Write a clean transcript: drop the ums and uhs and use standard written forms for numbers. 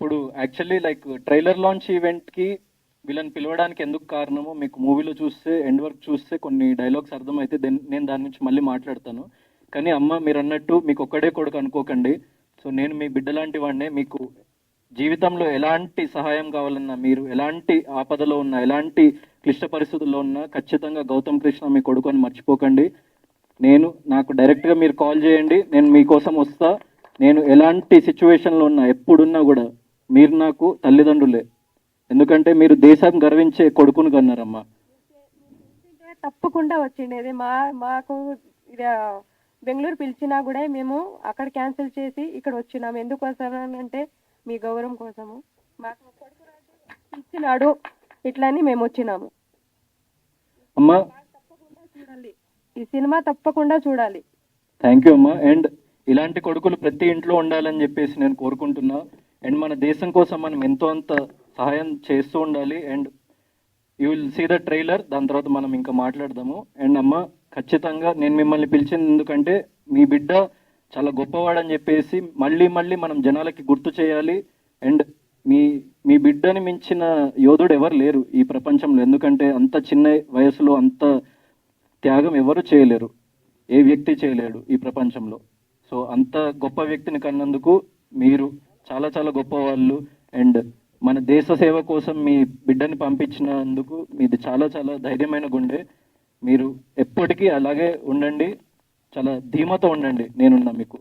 ఇప్పుడు actually like trailer launch ఈవెంట్కి వీళ్ళని పిలవడానికి ఎందుకు కారణమో మీకు మూవీలో చూస్తే ఎండ్ వర్క్ చూస్తే కొన్ని డైలాగ్స్ అర్థమైతే నేను దాని నుంచి మళ్ళీ మాట్లాడతాను. కానీ అమ్మ మీరు అన్నట్టు మీకు ఒక్కడే కొడుకు అనుకోకండి. సో నేను మీ బిడ్డ లాంటి వాడినే. మీకు జీవితంలో ఎలాంటి సహాయం కావాలన్నా, మీరు ఎలాంటి ఆపదలో ఉన్నా, ఎలాంటి క్లిష్ట పరిస్థితుల్లో ఉన్నా ఖచ్చితంగా గౌతమ్ కృష్ణ మీ కొడుకు అని మర్చిపోకండి. నాకు డైరెక్ట్గా మీరు కాల్ చేయండి, నేను మీకోసం వస్తా. నేను ఎలాంటి సిచ్యువేషన్లో ఉన్నా, ఎప్పుడున్నా కూడా మీరు నాకు తల్లిదండ్రులే. ఎందుకంటే మీరు దేశం గర్వించే కొడుకును కన్నారమ్మా. తప్పకుండా వచ్చిండేది. మాకు బెంగళూరు పిలిచినా కూడా మేము అక్కడ క్యాన్సిల్ చేసి ఇక్కడ వచ్చినాము. ఎందుకు వస్తానంటే మీ గౌరవం కోసము. మాకు కొడుకు ఇచ్చినాడు ఇట్లని మేము వచ్చినాము. అమ్మా తప్పకుండా చూడాలి, ఈ సినిమా తప్పకుండా చూడాలి. థ్యాంక్ యూ అమ్మా. అండ్ ఇలాంటి కొడుకులు ప్రతి ఇంట్లో ఉండాలని చెప్పేసి నేను కోరుకుంటున్నా. అండ్ మన దేశం కోసం మనం ఎంతో అంత సహాయం చేస్తూ ఉండాలి. And you will see the trailer, దాని తర్వాత మనం ఇంకా మాట్లాడదాము. అండ్ అమ్మ ఖచ్చితంగా నేను మిమ్మల్ని పిలిచింది ఎందుకంటే మీ బిడ్డ చాలా గొప్పవాడని చెప్పేసి మళ్ళీ మళ్ళీ మనం జనాలకి గుర్తు చేయాలి. అండ్ మీ మీ బిడ్డని మించిన యోధుడు ఎవరు లేరు ఈ ప్రపంచంలో. ఎందుకంటే అంత చిన్న వయసులో అంత త్యాగం ఎవరు చేయలేరు, ఏ వ్యక్తి చేయలేడు ఈ ప్రపంచంలో. సో అంత గొప్ప వ్యక్తిని కన్నందుకు మీరు చాలా చాలా గొప్పవాళ్ళు. అండ్ మన దేశ సేవ కోసం మీ బిడ్డని పంపించినందుకు మీది చాలా చాలా ధైర్యమైన గుండె. మీరు ఎప్పటికీ అలాగే ఉండండి, చాలా ధీమాతో ఉండండి. నేనున్నా మీకు.